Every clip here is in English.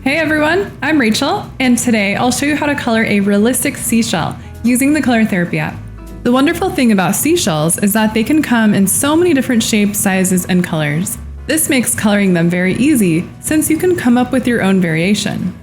Hey everyone, I'm Rachel, and today I'll show you how to color a realistic seashell using the Color Therapy app. The wonderful thing about seashells is that they can come in so many different shapes, sizes, and colors. This makes coloring them very easy since you can come up with your own variation.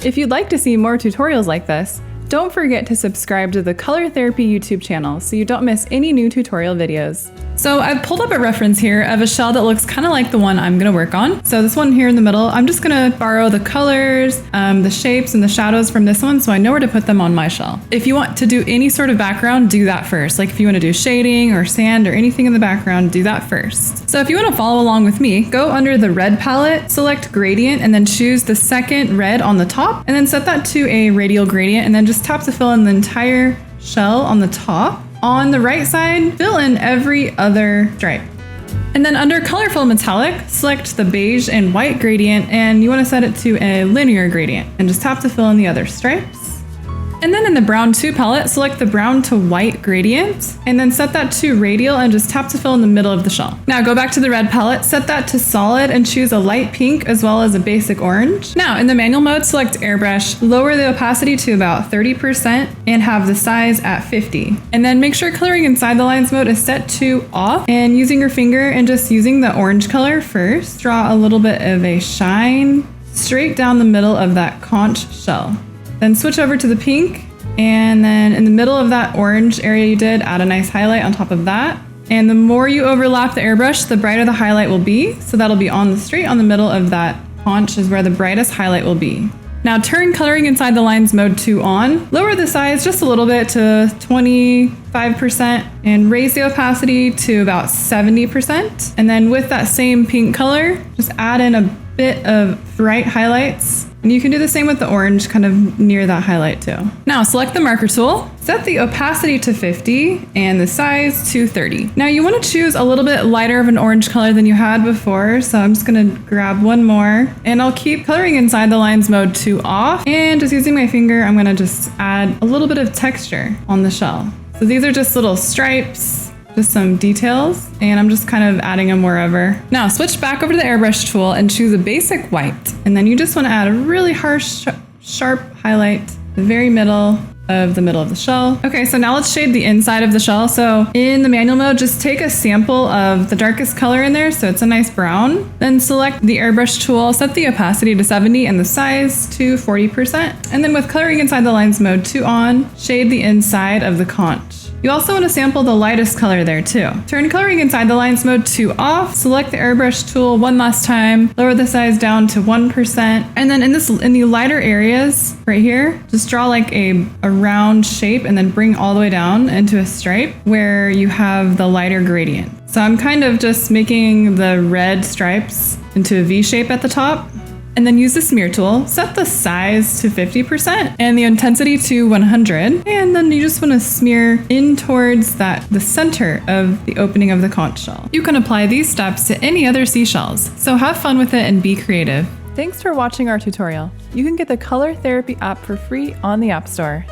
If you'd like to see more tutorials like this, don't forget to subscribe to the Color Therapy YouTube channel so you don't miss any new tutorial videos. So I've pulled up a reference here of a shell that looks kind of like the one I'm going to work on. So this one here in the middle, I'm just going to borrow the colors, the shapes, and the shadows from this one so I know where to put them on my shell. If you want to do any sort of background, do that first. Like if you want to do shading or sand or anything in the background, do that first. So if you want to follow along with me, go under the red palette, select gradient, and then choose the second red on the top, and then set that to a radial gradient, and then just tap to fill in the entire shell on the top. On the right side, fill in every other stripe. And then under Colorful Metallic, select the beige and white gradient, and you want to set it to a linear gradient, and just tap to fill in the other stripes. And then in the Brown 2 palette, select the brown to white gradient, and then set that to radial and just tap to fill in the middle of the shell. Now go back to the red palette, set that to solid, and choose a light pink as well as a basic orange. Now in the manual mode, select airbrush, lower the opacity to about 30%, and have the size at 50. And then make sure coloring inside the lines mode is set to off, and using your finger and just using the orange color first, draw a little bit of a shine straight down the middle of that conch shell. Then switch over to the pink, and then in the middle of that orange area you did, add a nice highlight on top of that. And the more you overlap the airbrush, the brighter the highlight will be. So that'll be on the straight on the middle of that conch is where the brightest highlight will be. Now turn coloring inside the lines mode to on, lower the size just a little bit to 25%, and raise the opacity to about 70%. And then with that same pink color, just add in a bit of bright highlights. And you can do the same with the orange kind of near that highlight too. Now select the marker tool, set the opacity to 50 and the size to 30. Now you want to choose a little bit lighter of an orange color than you had before. So I'm just going to grab one more, and I'll keep coloring inside the lines mode to off, and just using my finger, I'm going to just add a little bit of texture on the shell. So these are just little stripes, just some details, and I'm just kind of adding them wherever. Now switch back over to the airbrush tool and choose a basic white, and then you just want to add a really harsh, sharp highlight the very middle of the shell. Okay, so now let's shade the inside of the shell. So in the manual mode, just take a sample of the darkest color in there, so it's a nice brown. Then select the airbrush tool, set the opacity to 70 and the size to 40%. And then with coloring inside the lines mode to on, shade the inside of the conch. You also want to sample the lightest color there too. Turn coloring inside the lines mode to off, select the airbrush tool one last time, lower the size down to 1%, and then in the lighter areas right here, just draw like a round shape and then bring all the way down into a stripe where you have the lighter gradient. So I'm kind of just making the red stripes into a V shape at the top. And then use the smear tool, set the size to 50% and the intensity to 100. And then you just want to smear in towards the center of the opening of the conch shell. You can apply these steps to any other seashells, so have fun with it and be creative. Thanks for watching our tutorial. You can get the Color Therapy app for free on the App Store.